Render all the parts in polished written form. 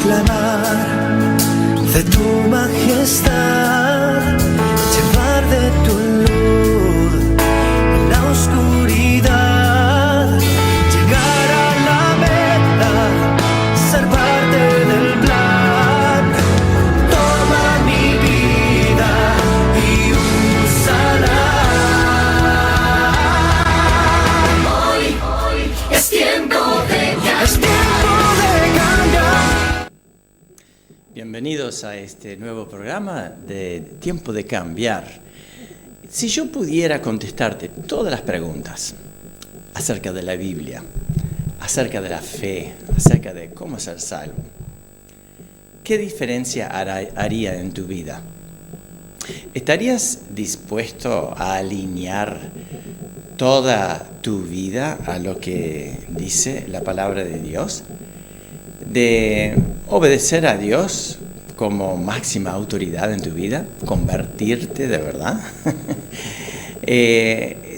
proclamar de tu majestad, llevar de tu luz en la oscuridad, llegar a la meta, ser parte del plan. Toma mi vida y úsala. Hoy es tiempo de cambiar. Es tiempo de cambiar. Bienvenidos a este nuevo programa de Tiempo de Cambiar. Si yo pudiera contestarte todas las preguntas acerca de la Biblia, acerca de la fe, acerca de cómo ser salvo, ¿qué diferencia haría en tu vida? ¿Estarías dispuesto a alinear toda tu vida a lo que dice la palabra de Dios? De obedecer a Dios como máxima autoridad en tu vida, convertirte de verdad.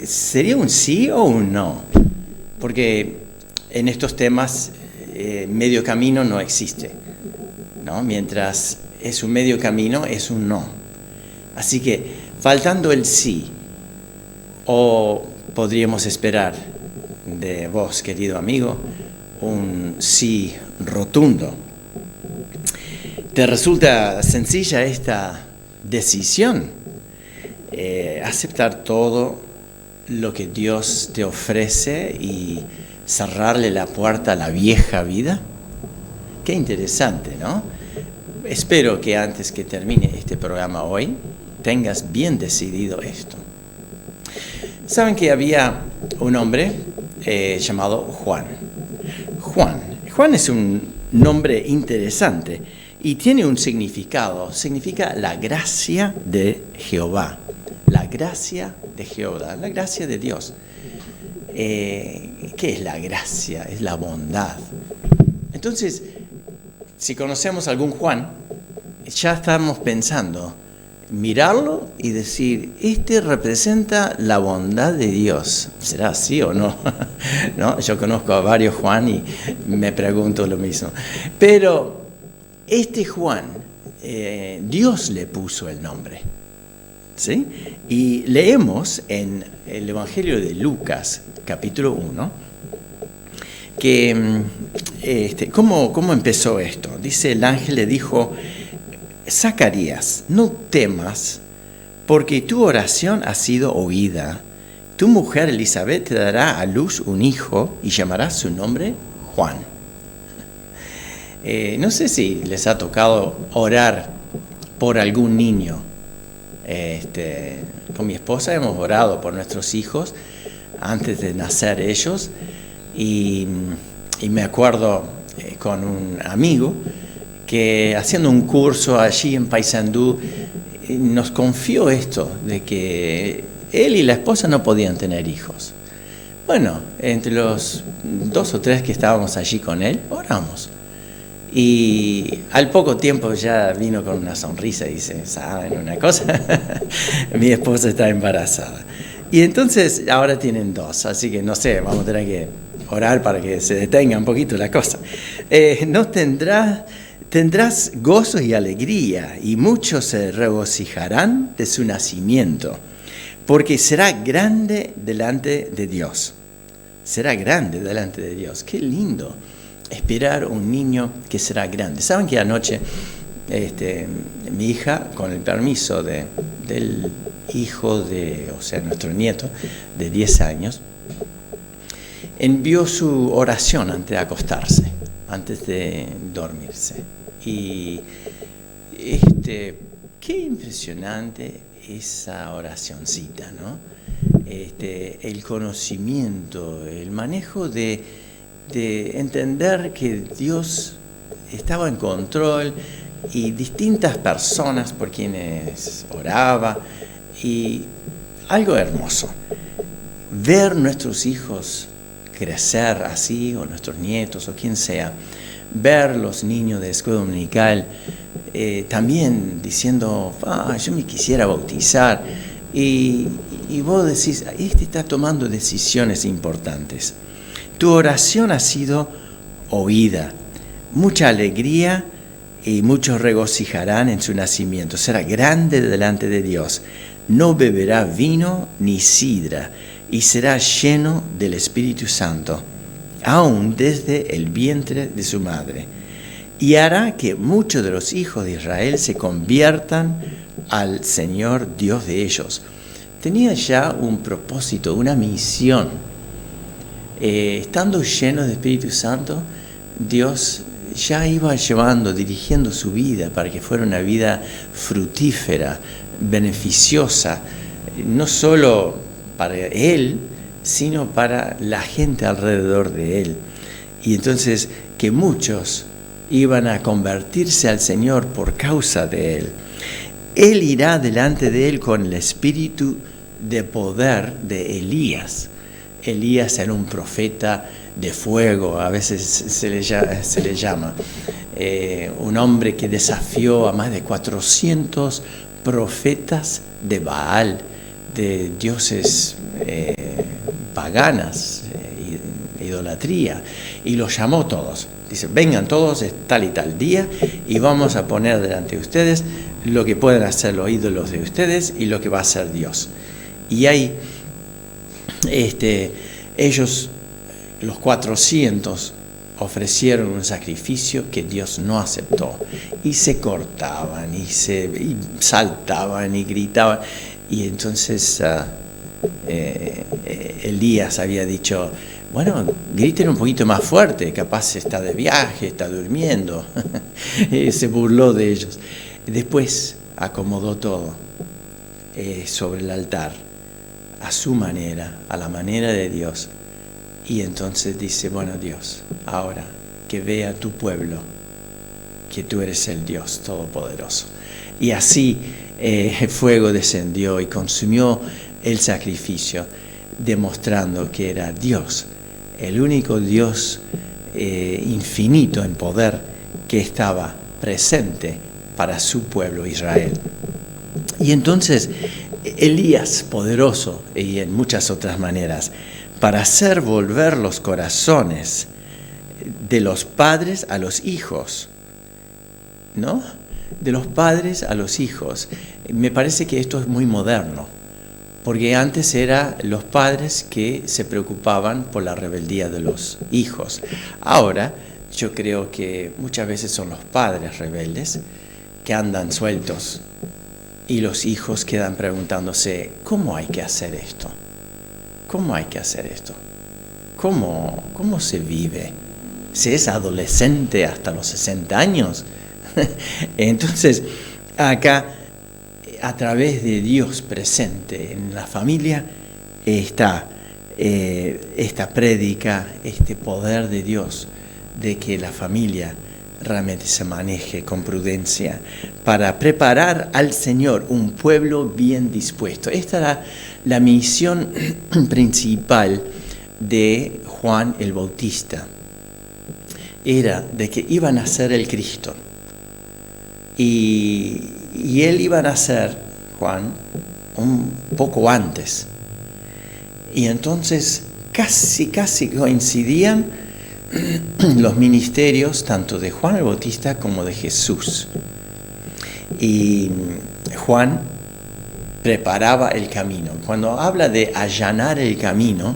¿Sería un sí o un no? Porque en estos temas medio camino no existe, ¿no? Mientras es un medio camino, es un no. Así que, faltando el sí, o podríamos esperar de vos, querido amigo, un sí rotundo. ¿Te resulta sencilla esta decisión? Aceptar todo lo que Dios te ofrece y cerrarle la puerta a la vieja vida. Qué interesante, ¿no? Espero que antes que termine este programa hoy tengas bien decidido esto. Saben que había un hombre llamado Juan. Juan es un nombre interesante y tiene un significado. Significa la gracia de Jehová. La gracia de Jehová, la gracia de Dios. ¿Qué es la gracia? Es la bondad. Entonces, si conocemos a algún Juan, ya estamos pensando, mirarlo y decir, este representa la bondad de Dios. ¿Será así o no? ¿No? Yo conozco a varios Juan y me pregunto lo mismo. Pero este Juan, Dios le puso el nombre, ¿sí? Y leemos en el Evangelio de Lucas, capítulo 1, que ¿cómo empezó esto? Dice, el ángel le dijo, Zacarías, no temas, porque tu oración ha sido oída. Tu mujer Elizabeth te dará a luz un hijo y llamará su nombre Juan. No sé si les ha tocado orar por algún niño. Con mi esposa hemos orado por nuestros hijos antes de nacer ellos y me acuerdo con un amigo que haciendo un curso allí en Paysandú nos confió esto de que él y la esposa no podían tener hijos. Bueno, entre los 2 o 3 que estábamos allí con él, oramos. Y al poco tiempo ya vino con una sonrisa y dice, ¿saben una cosa? Mi esposa está embarazada. Y entonces ahora tienen 2, así que no sé, vamos a tener que orar para que se detenga un poquito la cosa. Tendrás gozo y alegría, y muchos se regocijarán de su nacimiento, porque será grande delante de Dios. Será grande delante de Dios. Qué lindo esperar un niño que será grande. ¿Saben que anoche mi hija, con el permiso del hijo nuestro nieto de 10 años, envió su oración antes de acostarse, antes de dormirse? Y qué impresionante esa oracioncita, ¿no? El conocimiento, el manejo de entender que Dios estaba en control y distintas personas por quienes oraba, y algo hermoso, ver nuestros hijos crecer así, o nuestros nietos, o quien sea, ver los niños de escuela dominical también diciendo, yo me quisiera bautizar, y vos decís, está tomando decisiones importantes. Tu oración ha sido oída, mucha alegría y muchos regocijarán en su nacimiento. Será grande delante de Dios. No beberá vino ni sidra, y será lleno del Espíritu Santo, aún desde el vientre de su madre. Y hará que muchos de los hijos de Israel se conviertan al Señor Dios de ellos. Tenía ya un propósito, una misión. Estando lleno de Espíritu Santo, Dios ya iba llevando, dirigiendo su vida para que fuera una vida fructífera, beneficiosa, no solo para él, sino para la gente alrededor de él. Y entonces que muchos iban a convertirse al Señor por causa de él. Él irá delante de él con el espíritu de poder de Elías. Elías era un profeta de fuego, a veces se le llama, un hombre que desafió a más de 400 profetas de Baal, de dioses paganas, idolatría, y los llamó todos. Dice, vengan todos tal y tal día y vamos a poner delante de ustedes lo que pueden hacer los ídolos de ustedes y lo que va a hacer Dios. Y ahí ellos, los 400, ofrecieron un sacrificio que Dios no aceptó, y se cortaban y saltaban y gritaban. Y entonces Elías había dicho, bueno, griten un poquito más fuerte, capaz está de viaje, está durmiendo. Se burló de ellos. Después acomodó todo sobre el altar, a su manera, a la manera de Dios. Y entonces dice, bueno, Dios, ahora que vea tu pueblo que tú eres el Dios Todopoderoso. Y así fuego descendió y consumió el sacrificio, demostrando que era Dios, el único Dios infinito en poder, que estaba presente para su pueblo Israel. Y entonces Elías, poderoso y en muchas otras maneras, para hacer volver los corazones de los padres a los hijos, ¿no? De los padres a los hijos. Me parece que esto es muy moderno, porque antes eran los padres que se preocupaban por la rebeldía de los hijos. Ahora yo creo que muchas veces son los padres rebeldes que andan sueltos y los hijos quedan preguntándose, ¿cómo hay que hacer esto? ¿Cómo hay que hacer esto? ¿Cómo se vive? ¿Se es adolescente hasta los 60 años? Entonces, acá, a través de Dios presente en la familia, está esta prédica, este poder de Dios, de que la familia realmente se maneje con prudencia para preparar al Señor un pueblo bien dispuesto. Esta era la misión principal de Juan el Bautista. Era de que iba a nacer el Cristo. Y él iba a nacer, Juan, un poco antes. Y entonces casi coincidían los ministerios tanto de Juan el Bautista como de Jesús. Y Juan preparaba el camino. Cuando habla de allanar el camino,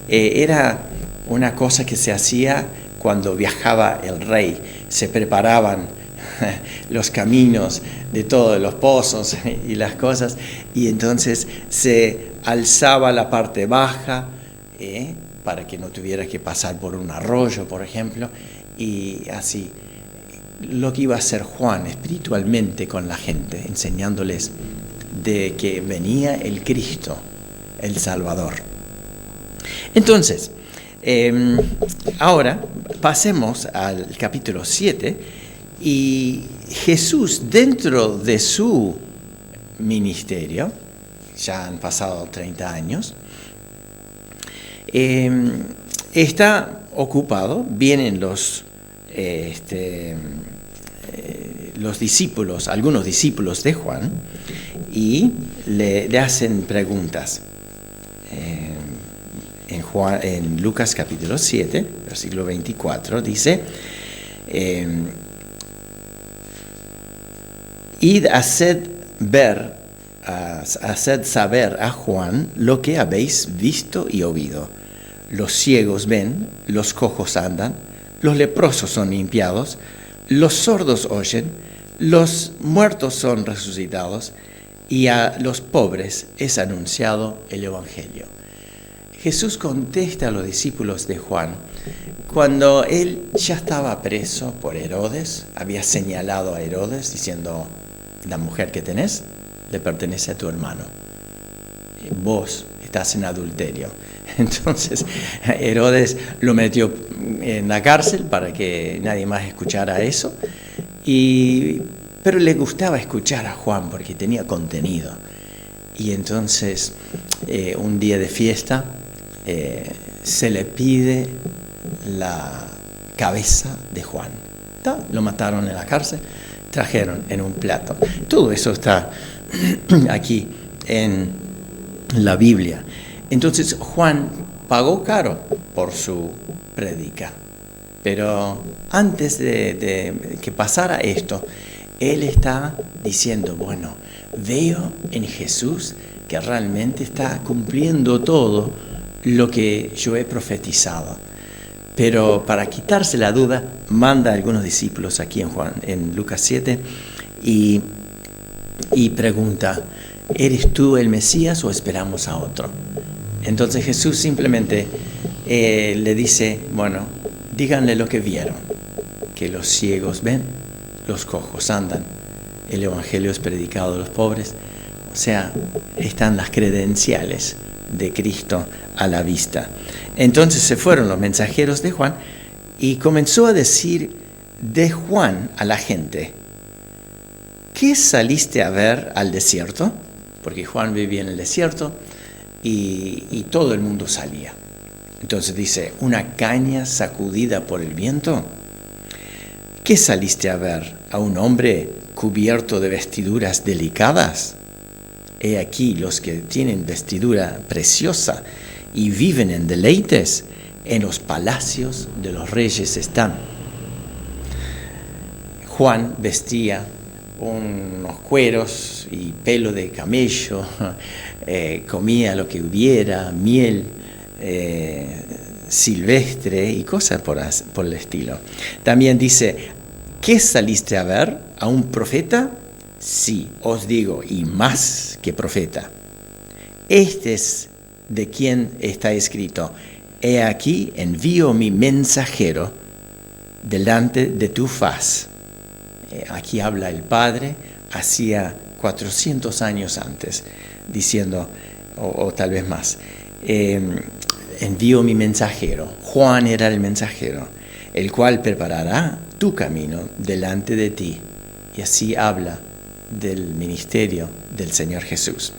era una cosa que se hacía cuando viajaba el rey. Se preparaban los caminos de todos los pozos y las cosas, y entonces se alzaba la parte baja para que no tuviera que pasar por un arroyo, por ejemplo, y así. Lo que iba a hacer Juan espiritualmente con la gente, enseñándoles de que venía el Cristo, el Salvador. Entonces, ahora pasemos al capítulo 7, y Jesús, dentro de su ministerio, ya han pasado 30 años, está ocupado. Vienen los discípulos, algunos discípulos de Juan, y le hacen preguntas. En Lucas capítulo 7, versículo 24, dice, Id, haced saber a Juan lo que habéis visto y oído. Los ciegos ven, los cojos andan, los leprosos son limpiados, los sordos oyen, los muertos son resucitados, y a los pobres es anunciado el Evangelio. Jesús contesta a los discípulos de Juan cuando él ya estaba preso por Herodes, había señalado a Herodes diciendo: la mujer que tenés le pertenece a tu hermano, vos estás en adulterio. Entonces Herodes lo metió en la cárcel para que nadie más escuchara eso, pero le gustaba escuchar a Juan porque tenía contenido. Y entonces un día de fiesta se le pide la cabeza de Juan. Lo mataron en la cárcel, trajeron en un plato. Todo eso está aquí en la Biblia. Entonces Juan pagó caro por su prédica, pero antes de que pasara esto, él está diciendo: bueno, veo en Jesús que realmente está cumpliendo todo lo que yo he profetizado. Pero para quitarse la duda, manda a algunos discípulos aquí en Lucas 7 y pregunta: ¿eres tú el Mesías o esperamos a otro? Entonces Jesús simplemente le dice: bueno, díganle lo que vieron, que los ciegos ven, los cojos andan, el Evangelio es predicado a los pobres. O sea, están las credenciales de Cristo a la vista. Entonces se fueron los mensajeros de Juan y comenzó a decir de Juan a la gente: ¿qué saliste a ver al desierto? Porque Juan vivía en el desierto y todo el mundo salía. Entonces dice: ¿una caña sacudida por el viento? ¿Qué saliste a ver? ¿A un hombre cubierto de vestiduras delicadas? He aquí los que tienen vestidura preciosa y viven en deleites, en los palacios de los reyes están. Juan vestía unos cueros y pelo de camello, comía lo que hubiera, miel silvestre y cosas por el estilo. También dice: ¿qué saliste a ver? ¿A un profeta? Sí, os digo, y más que profeta. Este es de quien está escrito: he aquí envío mi mensajero delante de tu faz. Aquí habla el Padre hacía 400 años antes, diciendo, o tal vez más, envío mi mensajero. Juan era el mensajero, el cual preparará tu camino delante de ti. Y así habla del ministerio del Señor Jesús.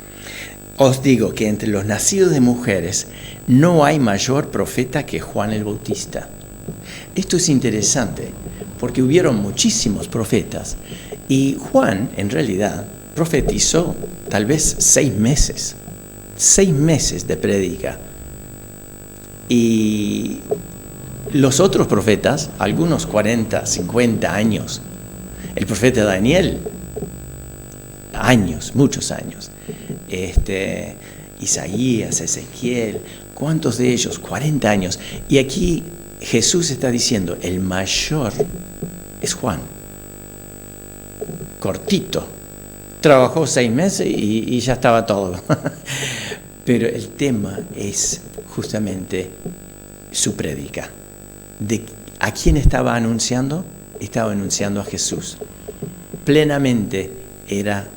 Os digo que entre los nacidos de mujeres no hay mayor profeta que Juan el Bautista. Esto es interesante porque hubieron muchísimos profetas y Juan en realidad profetizó tal vez 6 meses de prédica. Y los otros profetas, algunos 40, 50 años. El profeta Daniel, muchos años. Isaías, Ezequiel, ¿cuántos de ellos? 40 años. Y aquí Jesús está diciendo: el mayor es Juan. Cortito. Trabajó 6 meses y ya estaba todo. Pero el tema es justamente su prédica. ¿A quién estaba anunciando? Estaba anunciando a Jesús. Plenamente era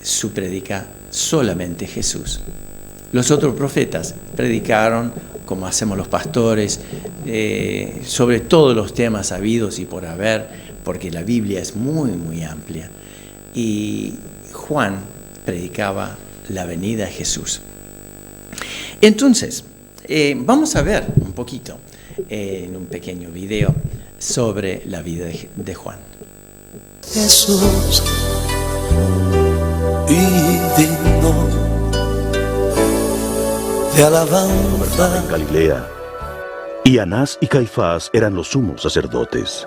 su prédica solamente Jesús. Los otros profetas predicaron, como hacemos los pastores, sobre todos los temas habidos y por haber, porque la Biblia es muy, muy amplia. Y Juan predicaba la venida de Jesús. Entonces, vamos a ver un poquito en un pequeño video sobre la vida de Juan. Jesús y digno de alabanza. En Galilea, y Anás y Caifás eran los sumos sacerdotes.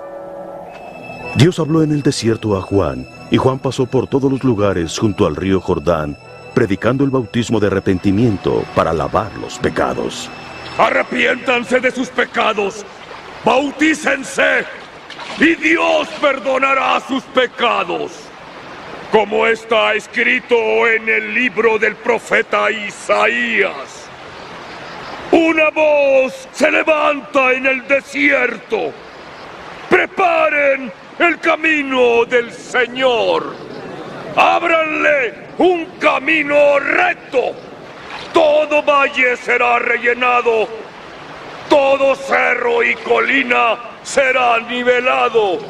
Dios habló en el desierto a Juan Y Juan pasó por todos los lugares junto al río Jordán, predicando el bautismo de arrepentimiento para lavar los pecados. Arrepiéntanse de sus pecados, bautícense, y Dios perdonará sus pecados. Como está escrito en el libro del profeta Isaías. Una voz se levanta en el desierto. Preparen el camino del Señor. Ábranle un camino recto. Todo valle será rellenado. Todo cerro y colina será nivelado.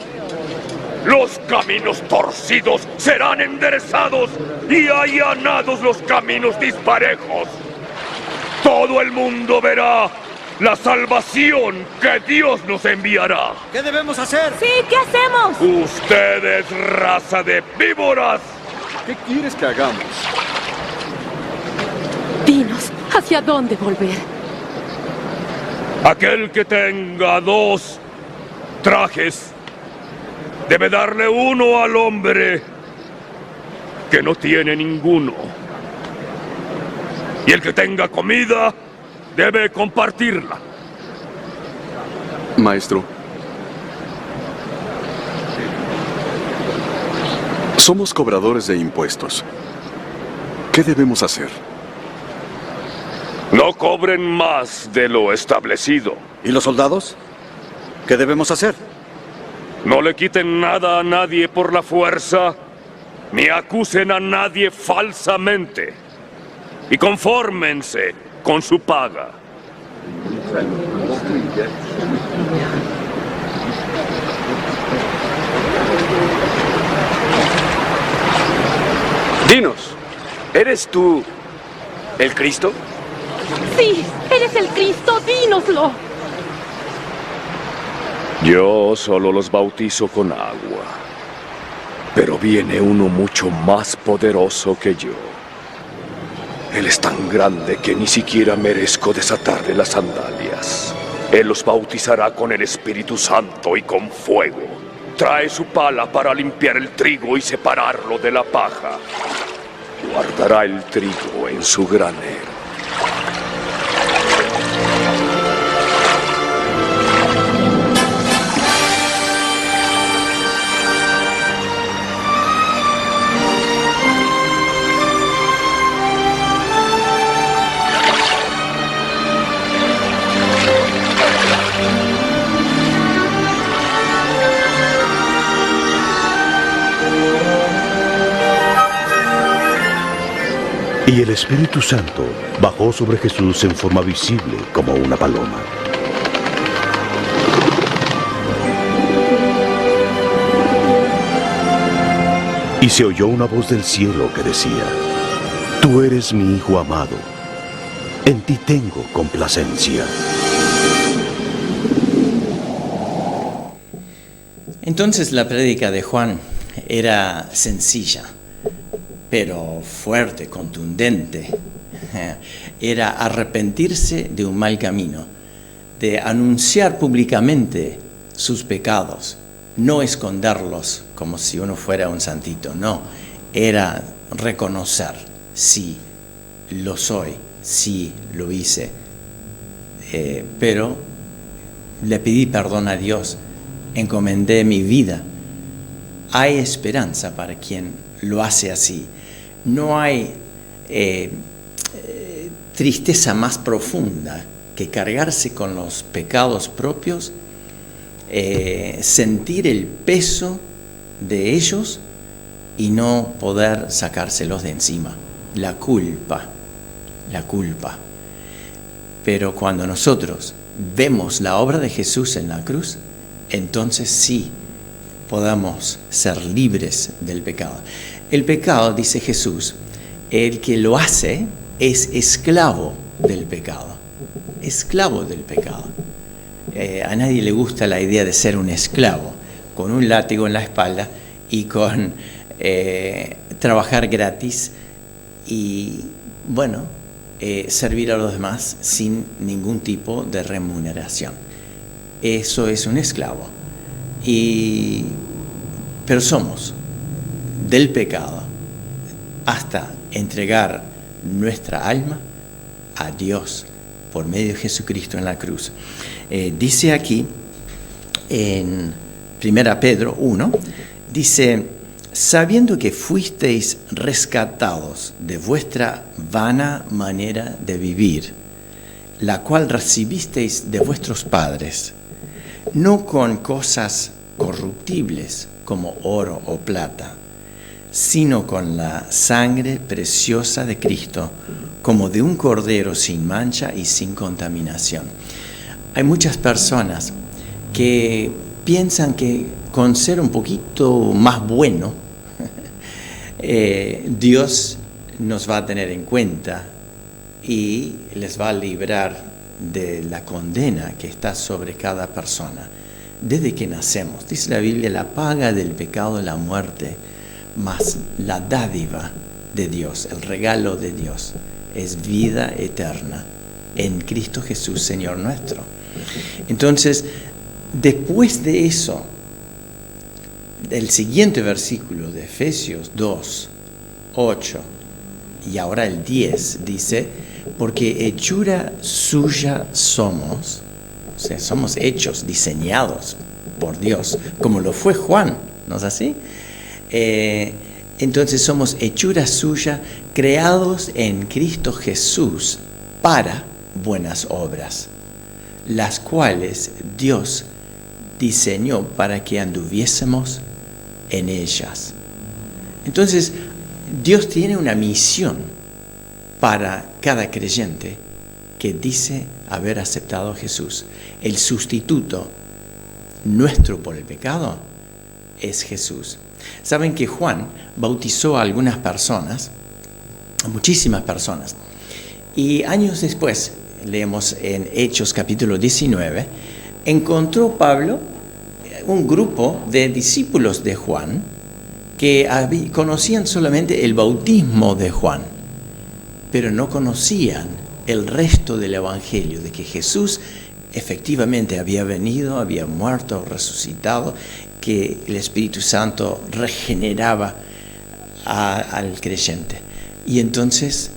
Los caminos torcidos serán enderezados y allanados los caminos disparejos. Todo el mundo verá la salvación que Dios nos enviará. ¿Qué debemos hacer? Sí, ¿qué hacemos? Ustedes, raza de víboras. ¿Qué quieres que hagamos? Dinos, ¿hacia dónde volver? Aquel que tenga 2 trajes debe darle uno al hombre que no tiene ninguno. Y el que tenga comida debe compartirla. Maestro, somos cobradores de impuestos. ¿Qué debemos hacer? No cobren más de lo establecido. ¿Y los soldados? ¿Qué debemos hacer? No le quiten nada a nadie por la fuerza, ni acusen a nadie falsamente. Y confórmense con su paga. Dinos, ¿eres tú el Cristo? Sí, eres el Cristo, dínoslo. Yo solo los bautizo con agua, pero viene uno mucho más poderoso que yo. Él es tan grande que ni siquiera merezco desatarle las sandalias. Él los bautizará con el Espíritu Santo y con fuego. Trae su pala para limpiar el trigo y separarlo de la paja. Guardará el trigo en su granero. Y el Espíritu Santo bajó sobre Jesús en forma visible como una paloma. Y se oyó una voz del cielo que decía: Tú eres mi Hijo amado, en ti tengo complacencia. Entonces la prédica de Juan era sencilla, pero fuerte, contundente. Era arrepentirse de un mal camino, de anunciar públicamente sus pecados, no esconderlos como si uno fuera un santito, no. Era reconocer, sí, lo soy, sí, lo hice, pero le pedí perdón a Dios, encomendé mi vida. Hay esperanza para quien lo hace así. No hay tristeza más profunda que cargarse con los pecados propios, sentir el peso de ellos y no poder sacárselos de encima. La culpa. Pero cuando nosotros vemos la obra de Jesús en la cruz, entonces sí podamos ser libres del pecado. El pecado, dice Jesús, el que lo hace es esclavo del pecado. Esclavo del pecado. A nadie le gusta la idea de ser un esclavo, con un látigo en la espalda y con trabajar gratis y, bueno, servir a los demás sin ningún tipo de remuneración. Eso es un esclavo. Pero somos del pecado hasta entregar nuestra alma a Dios por medio de Jesucristo en la cruz. Dice aquí en 1 Pedro 1, dice: sabiendo que fuisteis rescatados de vuestra vana manera de vivir, la cual recibisteis de vuestros padres, no con cosas corruptibles como oro o plata, sino con la sangre preciosa de Cristo, como de un cordero sin mancha y sin contaminación. Hay muchas personas que piensan que con ser un poquito más bueno, Dios nos va a tener en cuenta y les va a librar de la condena que está sobre cada persona desde que nacemos. Dice la Biblia: la paga del pecado es la muerte, mas la dádiva de Dios, el regalo de Dios, es vida eterna en Cristo Jesús, Señor nuestro. Entonces, después de eso, el siguiente versículo de Efesios 2, 8 y ahora el 10 dice: porque hechura suya somos, o sea, somos hechos, diseñados por Dios, como lo fue Juan, ¿no es así? Entonces somos hechura suya, creados en Cristo Jesús para buenas obras, las cuales Dios diseñó para que anduviésemos en ellas. Entonces, Dios tiene una misión para cada creyente que dice haber aceptado a Jesús. El sustituto nuestro por el pecado es Jesús. Saben que Juan bautizó a algunas personas, a muchísimas personas, y años después, leemos en Hechos capítulo 19, encontró Pablo un grupo de discípulos de Juan que conocían solamente el bautismo de Juan, pero no conocían el resto del Evangelio, de que Jesús efectivamente había venido, había muerto, resucitado, que el Espíritu Santo regeneraba al creyente. Y entonces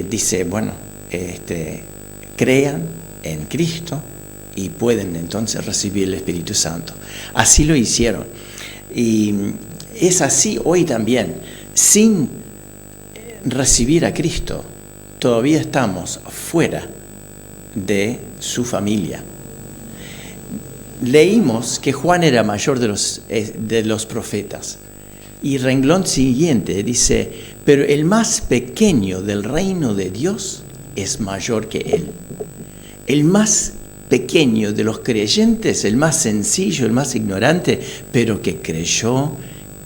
dice, bueno, crean en Cristo y pueden entonces recibir el Espíritu Santo. Así lo hicieron. Y es así hoy también. Sin recibir a Cristo, todavía estamos fuera de su familia. Leímos que Juan era mayor de los profetas. Y renglón siguiente dice: pero el más pequeño del reino de Dios es mayor que él. El más pequeño de los creyentes, el más sencillo, el más ignorante, pero que creyó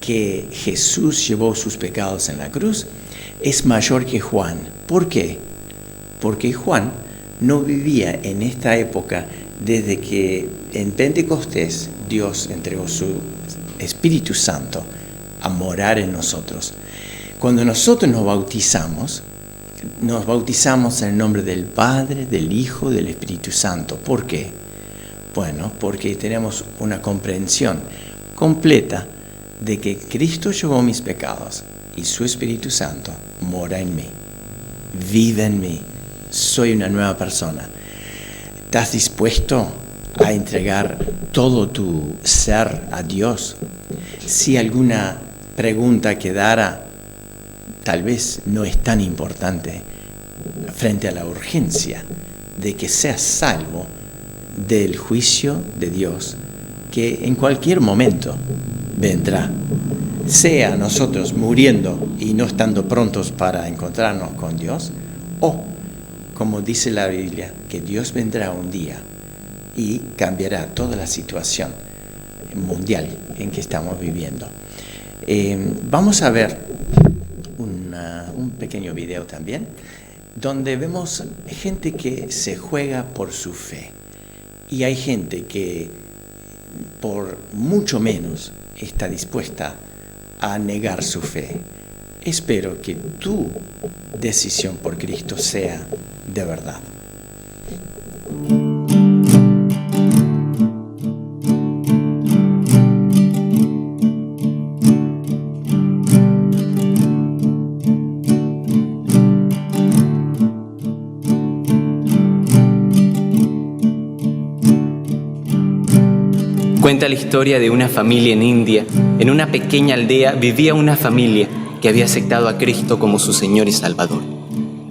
que Jesús llevó sus pecados en la cruz, es mayor que Juan. ¿Por qué? Porque Juan no vivía en esta época desde que en Pentecostés Dios entregó su Espíritu Santo a morar en nosotros. Cuando nosotros nos bautizamos en el nombre del Padre, del Hijo, del Espíritu Santo. ¿Por qué? Bueno, porque tenemos una comprensión completa de que Cristo llevó mis pecados y su Espíritu Santo mora en mí, vive en mí, soy una nueva persona. ¿Estás dispuesto a entregar todo tu ser a Dios? Si alguna pregunta quedara, tal vez no es tan importante frente a la urgencia de que seas salvo del juicio de Dios, que en cualquier momento vendrá, sea nosotros muriendo y no estando prontos para encontrarnos con Dios, o, como dice la Biblia, que Dios vendrá un día y cambiará toda la situación mundial en que estamos viviendo. Vamos a ver un pequeño video también, donde vemos gente que se juega por su fe. Y hay gente que por mucho menos está dispuesta a negar su fe. Espero que tu decisión por Cristo sea de verdad. Cuenta la historia de una familia en India. En una pequeña aldea vivía una familia que había aceptado a Cristo como su Señor y Salvador.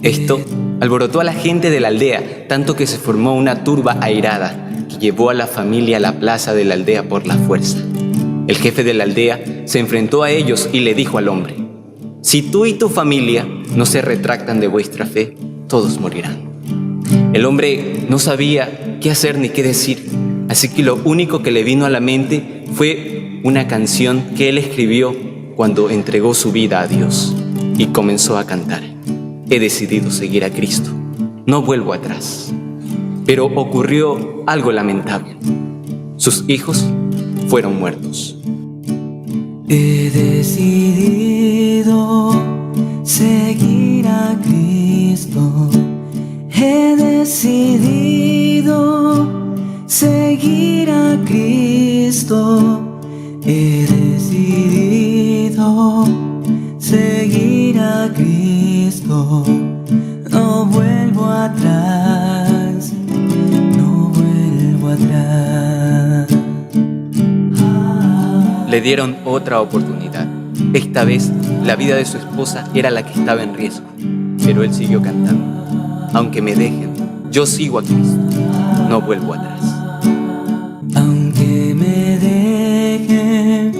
Esto alborotó a la gente de la aldea, tanto que se formó una turba airada que llevó a la familia a la plaza de la aldea por la fuerza. El jefe de la aldea se enfrentó a ellos y le dijo al hombre: si tú y tu familia no se retractan de vuestra fe, todos morirán. El hombre no sabía qué hacer ni qué decir, así que lo único que le vino a la mente fue una canción que él escribió cuando entregó su vida a Dios y comenzó a cantar: he decidido seguir a Cristo, no vuelvo atrás. Pero ocurrió algo lamentable. Sus hijos fueron muertos. He decidido seguir a Cristo. He decidido seguir a Cristo. He decidido seguir a Cristo. No vuelvo atrás, no vuelvo atrás. Le dieron otra oportunidad. Esta vez la vida de su esposa era la que estaba en riesgo, pero él siguió cantando: aunque me dejen, yo sigo a Cristo, no vuelvo atrás. Aunque me dejen,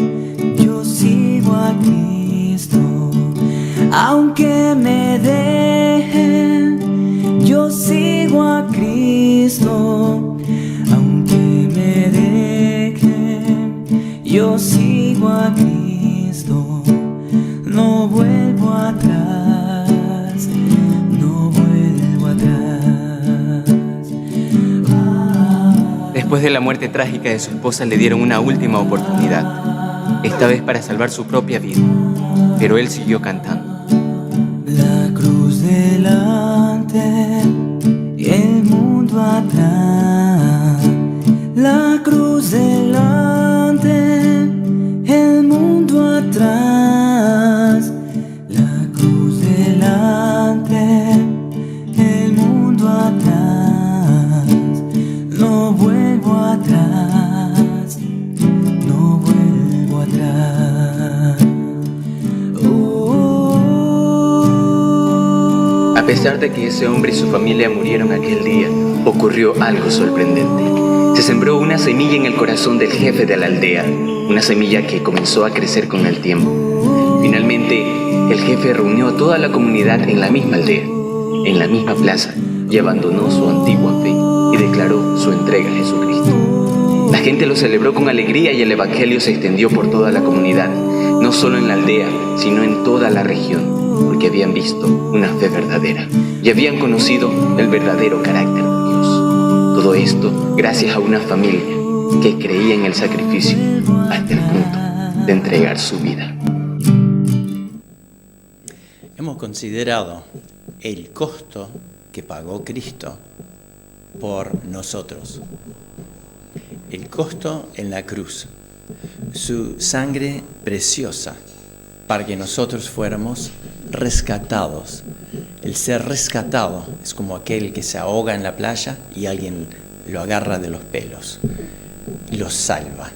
yo sigo a Cristo. Aunque me dejen, yo sigo a Cristo. Aunque me dejen, yo sigo a Cristo. No vuelvo atrás, no vuelvo atrás. Después de la muerte trágica de su esposa, le dieron una última oportunidad, esta vez para salvar su propia vida, pero él siguió cantando. La cruz delante y el mundo atrás. La cruz delante, el mundo atrás. La cruz delante, el mundo atrás. No vuelvo atrás, no vuelvo atrás. A pesar de que ese hombre y su familia murieron aquel día, ocurrió algo sorprendente. Se sembró una semilla en el corazón del jefe de la aldea, una semilla que comenzó a crecer con el tiempo. Finalmente, el jefe reunió a toda la comunidad en la misma aldea, en la misma plaza, y abandonó su antigua fe y declaró su entrega a Jesucristo. La gente lo celebró con alegría y el evangelio se extendió por toda la comunidad, no solo en la aldea, sino en toda la región, porque habían visto una fe verdadera y habían conocido el verdadero carácter de Dios. Todo esto gracias a una familia que creía en el sacrificio hasta el punto de entregar su vida. Hemos considerado el costo que pagó Cristo por nosotros. El costo en la cruz, su sangre preciosa para que nosotros fuéramos rescatados. El ser rescatado es como aquel que se ahoga en la playa y alguien lo agarra de los pelos y los salva.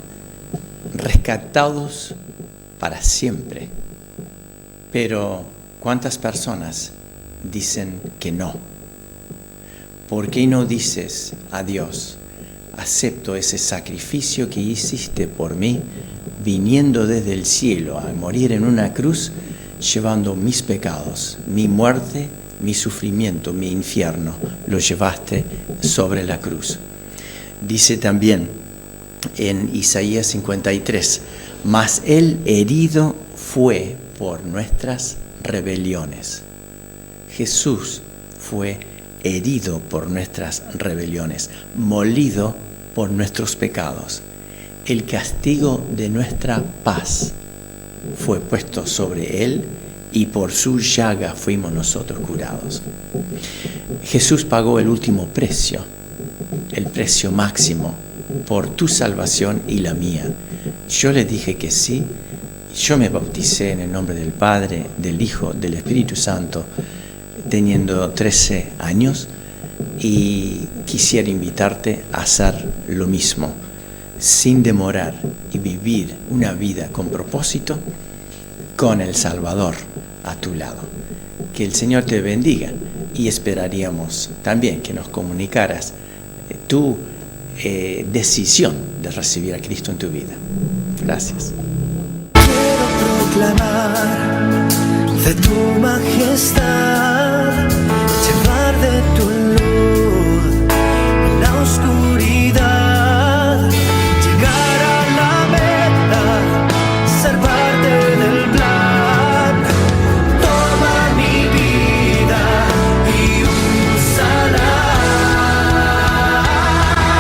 Rescatados para siempre. Pero ¿cuántas personas dicen que no? ¿Por qué no dices a Dios: acepto ese sacrificio que hiciste por mí, viniendo desde el cielo a morir en una cruz, llevando mis pecados, mi muerte, mi sufrimiento, mi infierno, lo llevaste sobre la cruz? Dice también en Isaías 53, mas él herido fue por nuestras rebeliones. Jesús fue herido por nuestras rebeliones, molido por nuestros pecados. El castigo de nuestra paz fue puesto sobre él y por su llaga fuimos nosotros curados. Jesús pagó el último precio, el precio máximo por tu salvación y la mía. Yo le dije que sí, yo me bauticé en el nombre del Padre, del Hijo, del Espíritu Santo, teniendo 13 años, y quisiera invitarte a hacer lo mismo. sin demorar y vivir una vida con propósito con el Salvador a tu lado. Que el Señor te bendiga y esperaríamos también que nos comunicaras tu decisión de recibir a Cristo en tu vida. Gracias. Quiero proclamar de tu majestad